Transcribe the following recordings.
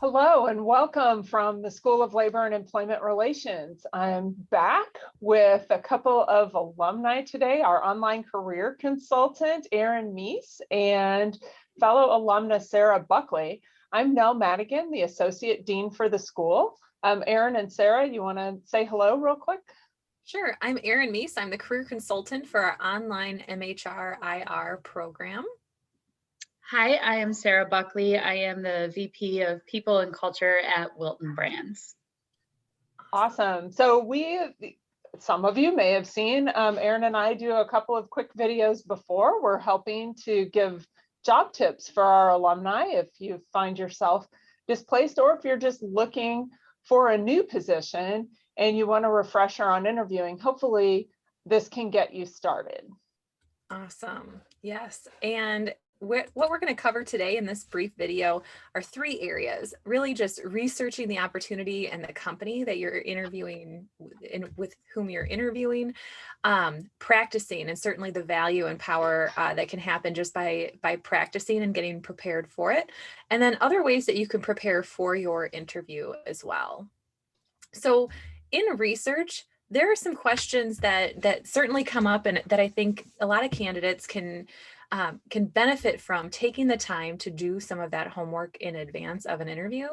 Hello and welcome from the School of Labor and Employment Relations. I'm back with a couple of alumni today, our online career consultant, Erin Mies, and fellow alumna, Sarah Buckley. I'm Nell Madigan, the Associate Dean for the school. Erin and Sarah, you want to say hello real quick? Sure. I'm Erin Mies. I'm the career consultant for our online MHR IR program. Hi, I am Sarah Buckley. I am the VP of People and Culture at Wilton Brands. Awesome. So some of you may have seen Erin and I do a couple of quick videos before. We're helping to give job tips for our alumni if you find yourself displaced or if you're just looking for a new position and you want a refresher on interviewing. Hopefully this can get you started. Awesome. Yes. And what we're going to cover today in this brief video are three areas, really just researching the opportunity and the company that you're interviewing with whom you're interviewing, practicing, and certainly the value and power that can happen just by practicing and getting prepared for it. And then other ways that you can prepare for your interview as well. So in research, there are some questions that certainly come up and that I think a lot of candidates can benefit from taking the time to do some of that homework in advance of an interview.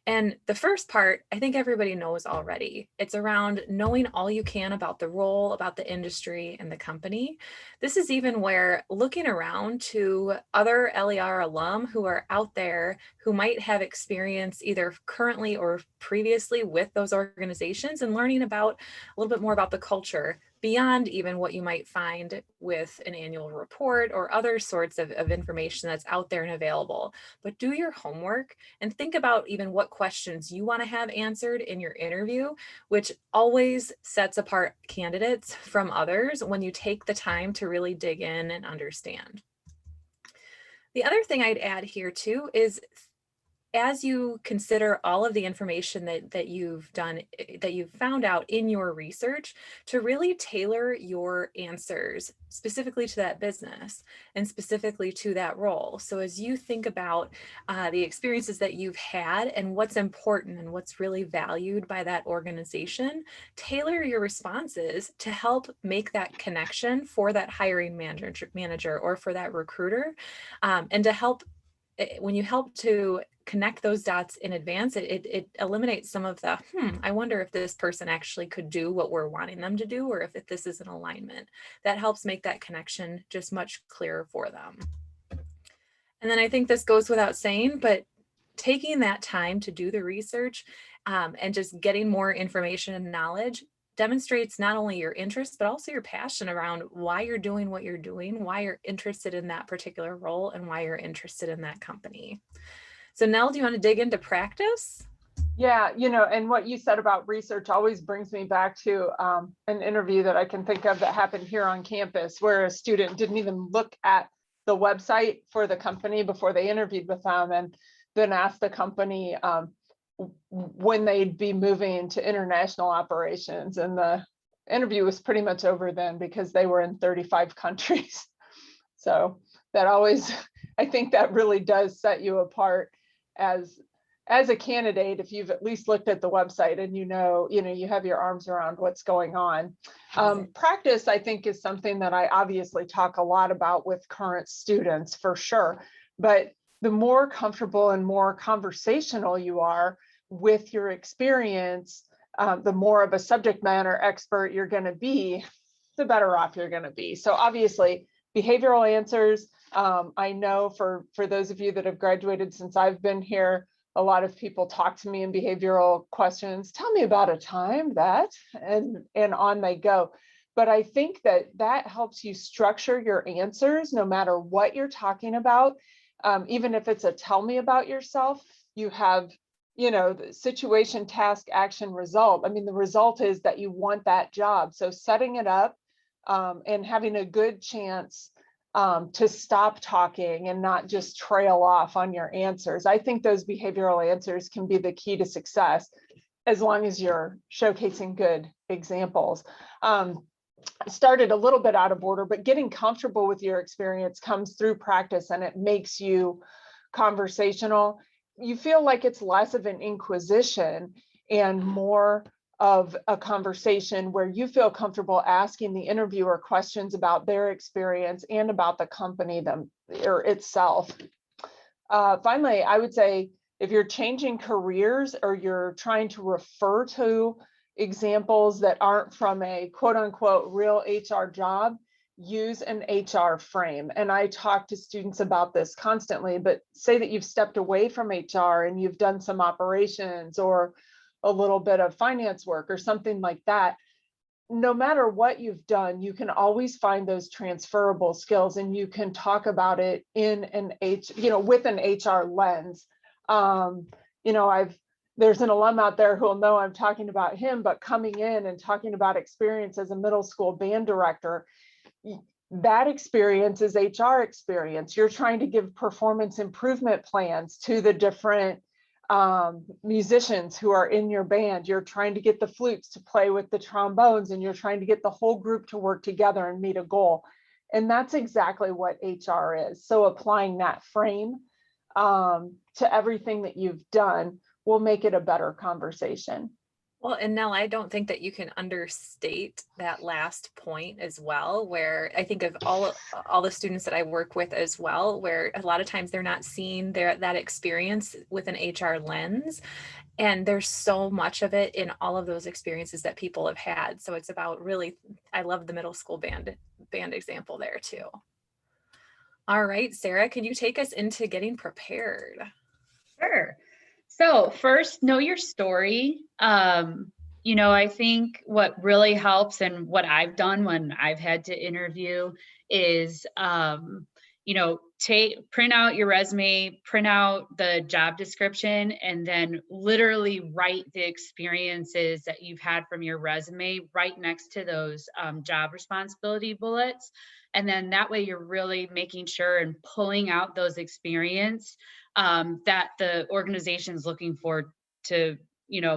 And the first part, I think everybody knows already. It's around knowing all you can about the role, about the industry, and the company. This is even where looking around to other LER alum who are out there who might have experience either currently or previously with those organizations and learning about a little bit more about the culture beyond even what you might find with an annual report or other sorts of information that's out there and available. But do your homework and think about even what questions you want to have answered in your interview, which always sets apart candidates from others when you take the time to really dig in and understand. The other thing I'd add here too is as you consider all of the information that you've done, that you've found out in your research, to really tailor your answers specifically to that business and specifically to that role. So as you think about the experiences that you've had and what's important and what's really valued by that organization, tailor your responses to help make that connection for that hiring manager or for that recruiter, and to help when you help to connect those dots in advance, it eliminates some of the, I wonder if this person actually could do what we're wanting them to do, or if this is an alignment. That helps make that connection just much clearer for them. And then I think this goes without saying, but taking that time to do the research and just getting more information and knowledge demonstrates not only your interest, but also your passion around why you're doing what you're doing, why you're interested in that particular role, and why you're interested in that company. So Nell, do you want to dig into practice? Yeah, and what you said about research always brings me back to an interview that I can think of that happened here on campus where a student didn't even look at the website for the company before they interviewed with them, and then asked the company when they'd be moving to international operations. And the interview was pretty much over then because they were in 35 countries. So that always, I think that really does set you apart as a candidate if you've at least looked at the website and you have your arms around what's going on. Practice, I think, is something that I obviously talk a lot about with current students for sure. But the more comfortable and more conversational you are with your experience, the more of a subject matter expert you're going to be, the better off you're going to be. So obviously, behavioral answers. I know for those of you that have graduated since I've been here, a lot of people talk to me in behavioral questions. Tell me about a time that, and on they go. But I think that helps you structure your answers no matter what you're talking about. Even if it's a tell me about yourself, you have, the situation, task, action, result. I mean, the result is that you want that job. So setting it up and having a good chance to stop talking and not just trail off on your answers. I think those behavioral answers can be the key to success as long as you're showcasing good examples. Started a little bit out of order, but getting comfortable with your experience comes through practice and it makes you conversational. you feel like it's less of an inquisition and more of a conversation where you feel comfortable asking the interviewer questions about their experience and about the company itself. Finally, I would say if you're changing careers or you're trying to refer to examples that aren't from a quote unquote real HR job, use an HR frame. And I talk to students about this constantly, but say that you've stepped away from HR and you've done some operations or a little bit of finance work or something like that. No matter what you've done, you can always find those transferable skills, and you can talk about it in an with an HR lens. There's an alum out there who will know I'm talking about him, but coming in and talking about experience as a middle school band director, that experience is HR experience. You're trying to give performance improvement plans to the different musicians who are in your band. You're trying to get the flutes to play with the trombones, and you're trying to get the whole group to work together and meet a goal. And that's exactly what HR is. So applying that frame to everything that you've done will make it a better conversation. Well, and Nell, I don't think that you can understate that last point as well, where I think of all the students that I work with as well, where a lot of times they're not seeing that experience with an HR lens. And there's so much of it in all of those experiences that people have had. So it's about really, I love the middle school band example there too. All right, Sarah, can you take us into getting prepared? Sure. So first, know your story. I think what really helps and what I've done when I've had to interview is, print out your resume, print out the job description, and then literally write the experiences that you've had from your resume right next to those job responsibility bullets. And then that way you're really making sure and pulling out those experience that the organization is looking for to,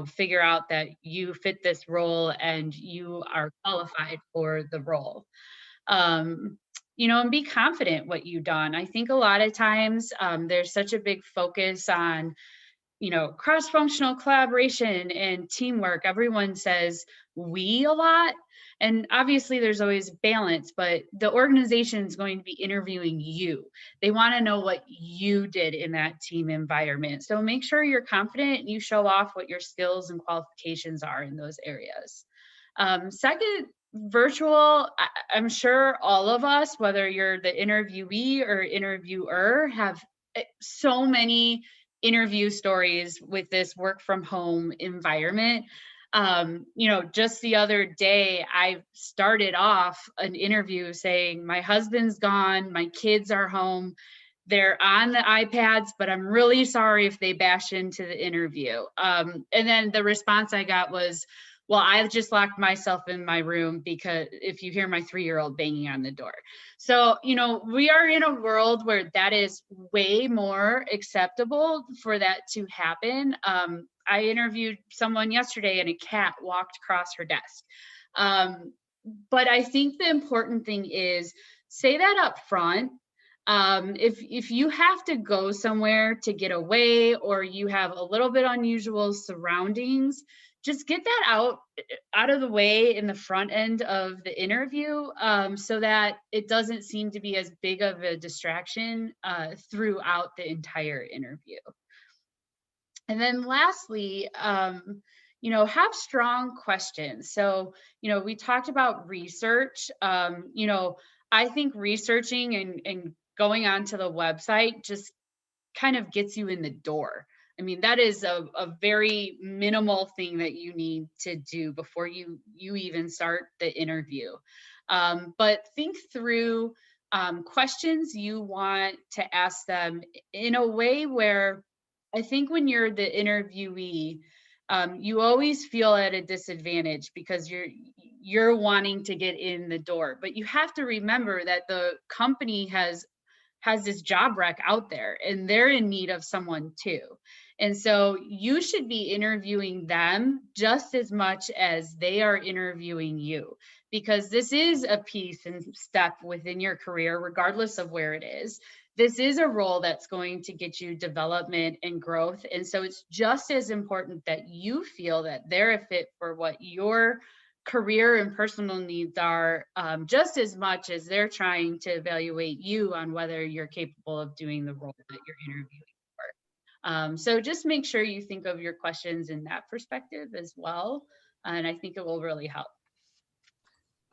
figure out that you fit this role and you are qualified for the role. And be confident what you've done. I think a lot of times there's such a big focus on, cross-functional collaboration and teamwork. Everyone says we a lot. And obviously there's always balance, but the organization is going to be interviewing you. They want to know what you did in that team environment. So make sure you're confident and you show off what your skills and qualifications are in those areas. Second, virtual, I'm sure all of us, whether you're the interviewee or interviewer, have so many interview stories with this work from home environment. Just the other day, I started off an interview saying, my husband's gone, my kids are home, they're on the iPads, but I'm really sorry if they bash into the interview. And then the response I got was, well, I've just locked myself in my room because if you hear my 3-year-old banging on the door. So, we are in a world where that is way more acceptable for that to happen. I interviewed someone yesterday and a cat walked across her desk. But I think the important thing is say that up front. If you have to go somewhere to get away or you have a little bit unusual surroundings, just get that out of the way in the front end of the interview so that it doesn't seem to be as big of a distraction throughout the entire interview. And then lastly, have strong questions. So, we talked about research. I think researching and going onto the website just kind of gets you in the door. I mean, that is a very minimal thing that you need to do before you even start the interview. But think through questions you want to ask them in a way where I think when you're the interviewee, you always feel at a disadvantage because you're wanting to get in the door. But you have to remember that the company has this job rec out there and they're in need of someone too. And so you should be interviewing them just as much as they are interviewing you, because this is a piece and step within your career, regardless of where it is. this is a role that's going to get you development and growth. And so it's just as important that you feel that they're a fit for what your career and personal needs are, just as much as they're trying to evaluate you on whether you're capable of doing the role that you're interviewing for. So just make sure you think of your questions in that perspective as well. And I think it will really help.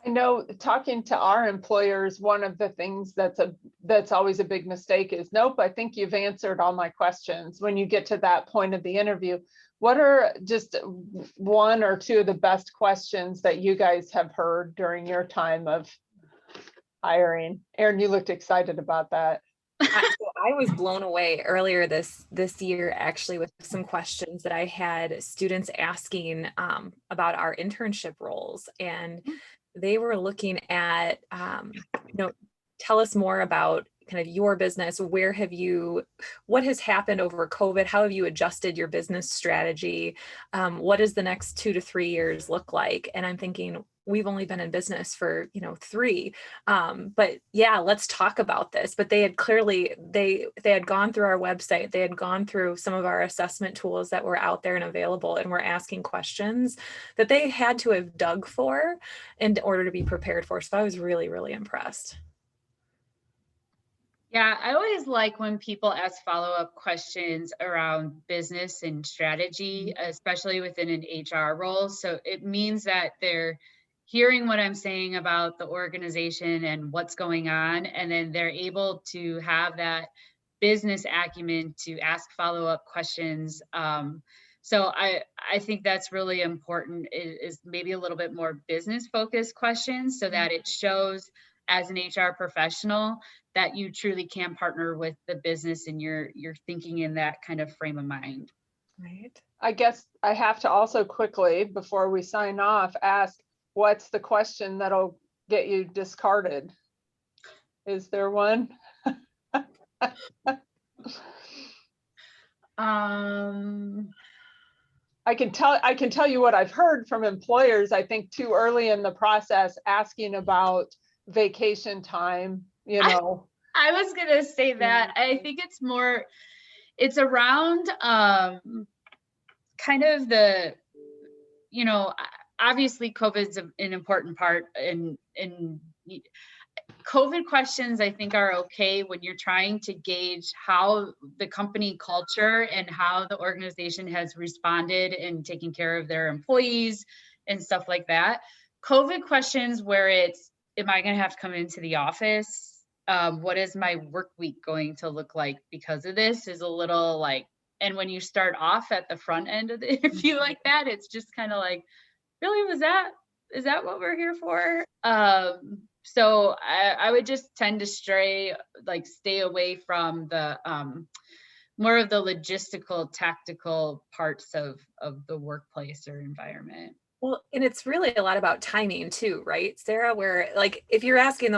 I know talking to our employers, one of the things that's always a big mistake is, nope, I think you've answered all my questions. When you get to that point of the interview, what are just one or two of the best questions that you guys have heard during your time of hiring? Erin, you looked excited about that. I was blown away earlier this year, actually, with some questions that I had students asking about our internship roles, and they were looking at, tell us more about kind of your business. What has happened over COVID? How have you adjusted your business strategy? What does the next 2 to 3 years look like? And I'm thinking, we've only been in business for, 3. But yeah, let's talk about this. But they had clearly, they had gone through our website. They had gone through some of our assessment tools that were out there and available, and were asking questions that they had to have dug for in order to be prepared for. So I was really, really impressed. Yeah, I always like when people ask follow-up questions around business and strategy, especially within an HR role. So it means that they're hearing what I'm saying about the organization and what's going on, and then they're able to have that business acumen to ask follow-up questions. So I think that's really important, is maybe a little bit more business-focused questions, so that it shows as an HR professional that you truly can partner with the business and you're thinking in that kind of frame of mind. Right. I guess I have to also quickly, before we sign off, ask, what's the question that'll get you discarded? Is there one? I can tell you what I've heard from employers. I think too early in the process, asking about vacation time, I was gonna say that. I think it's around kind of the, obviously COVID's an important part, and COVID questions I think are okay when you're trying to gauge how the company culture and how the organization has responded in taking care of their employees and stuff like that. COVID questions where it's, am I going to have to come into the office? What is my work week going to look like because of this, is a little like, and when you start off at the front end of the interview like that, it's just kind of like, really, is that what we're here for? So I would just tend to stay away from the more of the logistical, tactical parts of the workplace or environment. Well, and it's really a lot about timing too, right, Sarah? Where like, if you're asking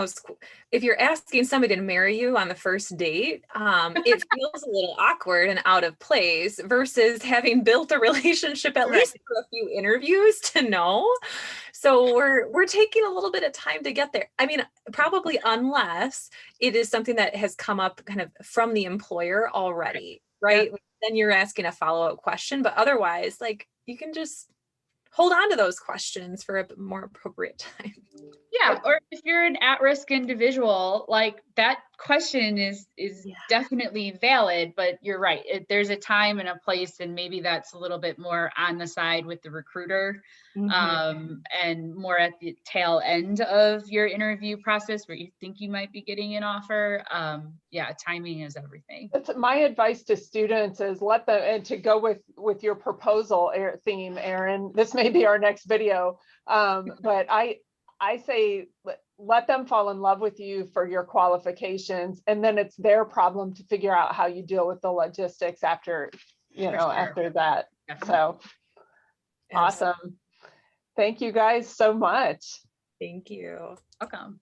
somebody to marry you on the first date, it feels a little awkward and out of place versus having built a relationship at least through a few interviews to know. So we're taking a little bit of time to get there. I mean, probably unless it is something that has come up kind of from the employer already, right? Yep. Then you're asking a follow-up question, but otherwise, like, you can just hold on to those questions for a more appropriate time. Yeah, or if you're an at-risk individual, like that question is definitely valid, but you're right. There's a time and a place, and maybe that's a little bit more on the side with the recruiter, and more at the tail end of your interview process where you think you might be getting an offer. Yeah, timing is everything. That's my advice to students, is let them, and to go with your proposal theme, Erin. This may be our next video, but I say let them fall in love with you for your qualifications, and then it's their problem to figure out how you deal with the logistics after, after that. Definitely. So awesome. Thank you guys so much. Thank you. Welcome.